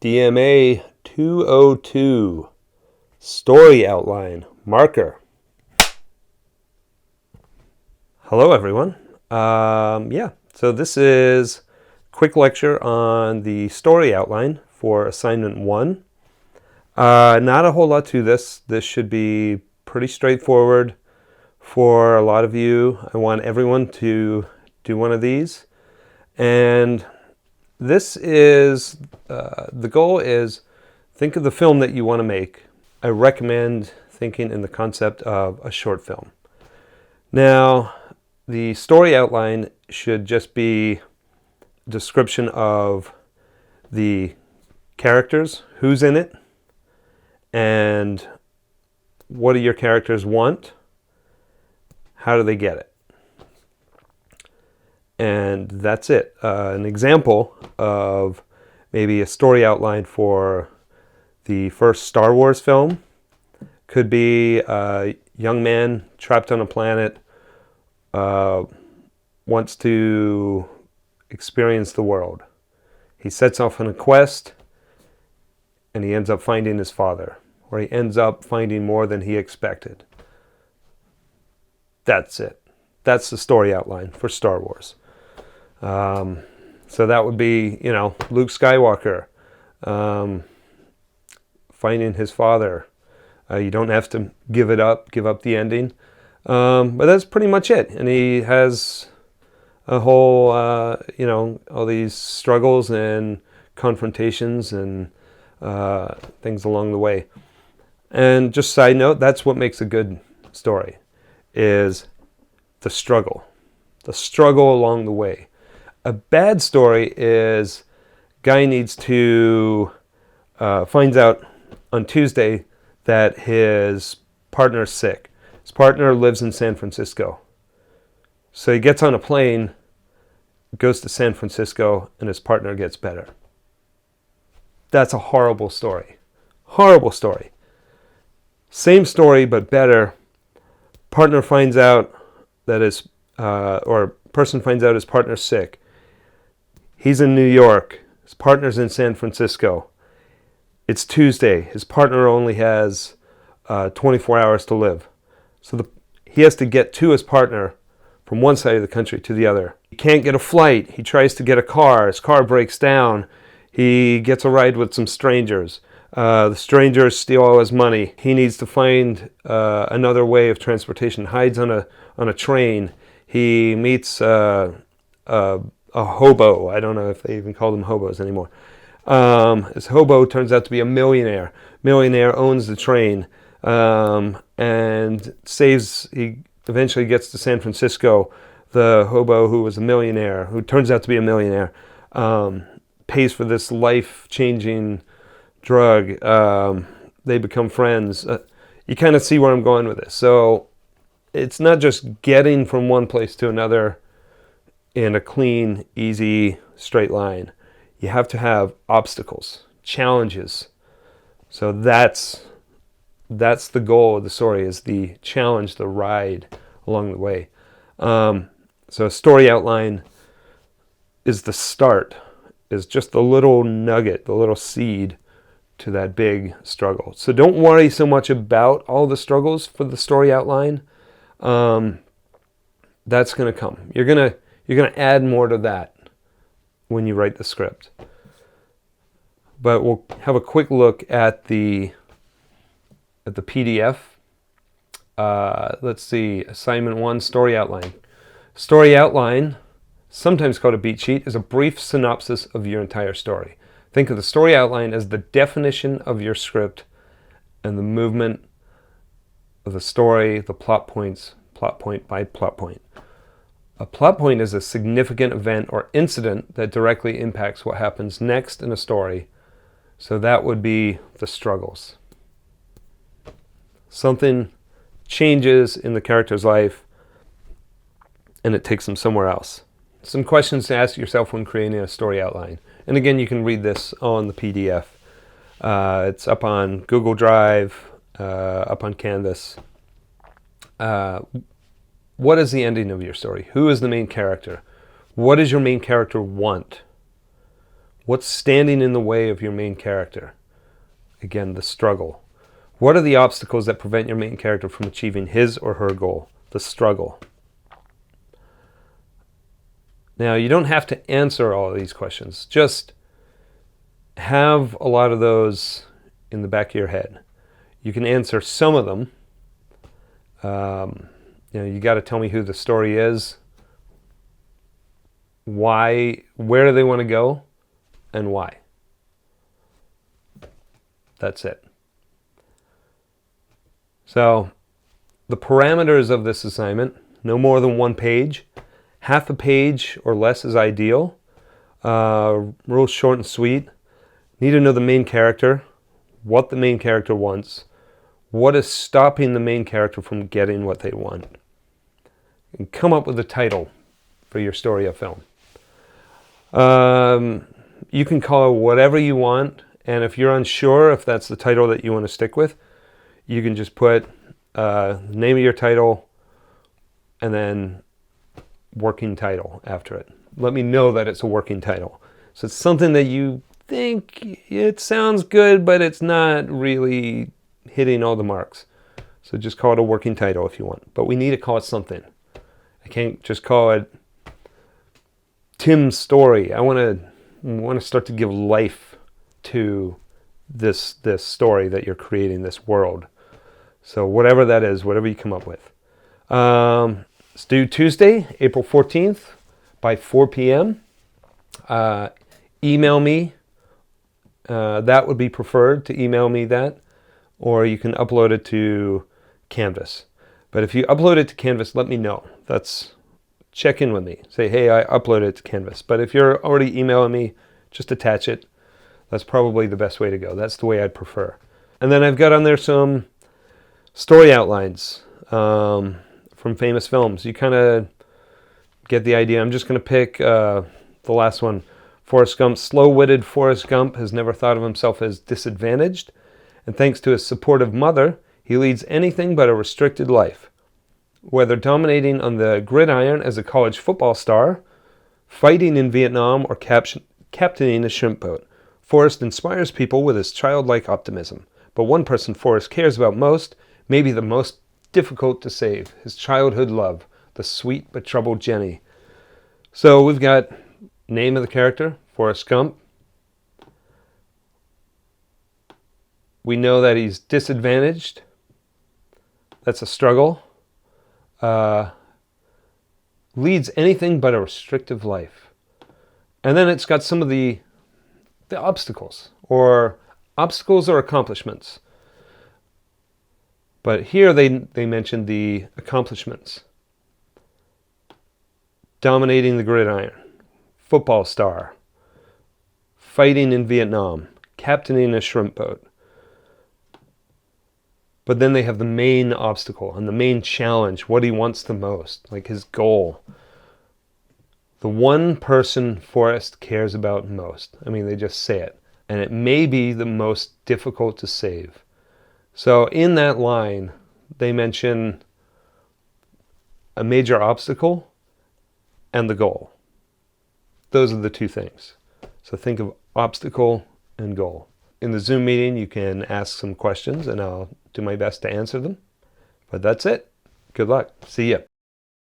DMA 202, Story Outline, Marker. Hello everyone. So this is a quick lecture on the story outline for assignment 1. Not a whole lot to this. This should be pretty straightforward for a lot of you. I want everyone to do one of these. And this is, the goal is, think of the film that you want to make. I recommend thinking in the concept of a short film. Now, the story outline should just be a description of the characters, who's in it, and what do your characters want, how do they get it. And that's it. An example of maybe a story outline for the first Star Wars film could be a young man trapped on a planet, wants to experience the world. He sets off on a quest and he ends up finding his father, or he ends up finding more than he expected. That's it. That's the story outline for Star Wars. So that would be, Luke Skywalker finding his father. You don't have to give up the ending. But that's pretty much it. And he has a whole, all these struggles and confrontations and things along the way. And just side note, that's what makes a good story, is the struggle along the way. A bad story is guy needs to finds out on Tuesday that his partner's sick. His partner lives in San Francisco. So he gets on a plane, goes to San Francisco, and his partner gets better. That's a horrible story. Horrible story. Same story, but better. Partner finds out that person finds out his partner's sick. He's in New York. His partner's in San Francisco. It's Tuesday. His partner only has 24 hours to live. So he has to get to his partner from one side of the country to the other. He can't get a flight. He tries to get a car. His car breaks down. He gets a ride with some strangers. The strangers steal all his money. He needs to find another way of transportation. Hides on a train. He meets a hobo. I don't know if they even call them hobos anymore. This hobo turns out to be a millionaire. Millionaire owns the train and he eventually gets to San Francisco. The hobo who was a millionaire, who turns out to be a millionaire, pays for this life-changing drug. They become friends. You kind of see where I'm going with this. So it's not just getting from one place to another in a clean, easy, straight line. You have to have obstacles, challenges. So that's the goal of the story, is the challenge, the ride along the way. So a story outline is the start, is just the little nugget, the little seed to that big struggle. So don't worry so much about all the struggles for the story outline. That's going to come. You're going to add more to that when you write the script. But we'll have a quick look at the PDF. Let's see, assignment 1, story outline. Story outline, sometimes called a beat sheet, is a brief synopsis of your entire story. Think of the story outline as the definition of your script and the movement of the story, the plot points, plot point by plot point. A plot point is a significant event or incident that directly impacts what happens next in a story. So that would be the struggles. Something changes in the character's life and it takes them somewhere else. Some questions to ask yourself when creating a story outline. And again, you can read this on the PDF. It's up on Google Drive, up on Canvas. What is the ending of your story? Who is the main character? What does your main character want? What's standing in the way of your main character? Again, the struggle. What are the obstacles that prevent your main character from achieving his or her goal? The struggle. Now, you don't have to answer all of these questions. Just have a lot of those in the back of your head. You can answer some of them. You got to tell me who the story is, why, where do they want to go, and why. That's it. So, the parameters of this assignment, no more than 1 page. Half a page or less is ideal. Real short and sweet. Need to know the main character, what the main character wants, what is stopping the main character from getting what they want, and come up with a title for your story of film. You can call it whatever you want, and if you're unsure if that's the title that you want to stick with, you can just put name of your title and then working title after it. Let me know that it's a working title. So it's something that you think it sounds good, but it's not really hitting all the marks. So just call it a working title if you want. But we need to call it something. I can't just call it Tim's story. I want to start to give life to this story that you're creating, this world. So whatever that is, whatever you come up with. It's due Tuesday, April 14th by 4 p.m. Email me. That would be preferred, to email me that. Or you can upload it to Canvas. But if you upload it to Canvas, let me know. Check in with me. Say, hey, I uploaded it to Canvas. But if you're already emailing me, just attach it. That's probably the best way to go. That's the way I'd prefer. And then I've got on there some story outlines from famous films. You kind of get the idea. I'm just going to pick the last one. Forrest Gump. Slow-witted Forrest Gump has never thought of himself as disadvantaged. And thanks to his supportive mother, he leads anything but a restricted life. Whether dominating on the gridiron as a college football star, fighting in Vietnam, or captaining a shrimp boat, Forrest inspires people with his childlike optimism. But one person Forrest cares about most, maybe the most difficult to save, his childhood love, the sweet but troubled Jenny. So we've got name of the character, Forrest Gump. We know that he's disadvantaged. That's a struggle. Leads anything but a restrictive life. And then it's got some of the obstacles or accomplishments. But here they mentioned the accomplishments. Dominating the gridiron, football star, fighting in Vietnam, captaining a shrimp boat. But then they have the main obstacle and the main challenge, what he wants the most, like his goal. The one person Forrest cares about most. I mean, they just say it. And it may be the most difficult to save. So in that line, they mention a major obstacle and the goal. Those are the two things. So think of obstacle and goal. In the Zoom meeting, you can ask some questions and I'll do my best to answer them. But that's it. Good luck. See ya.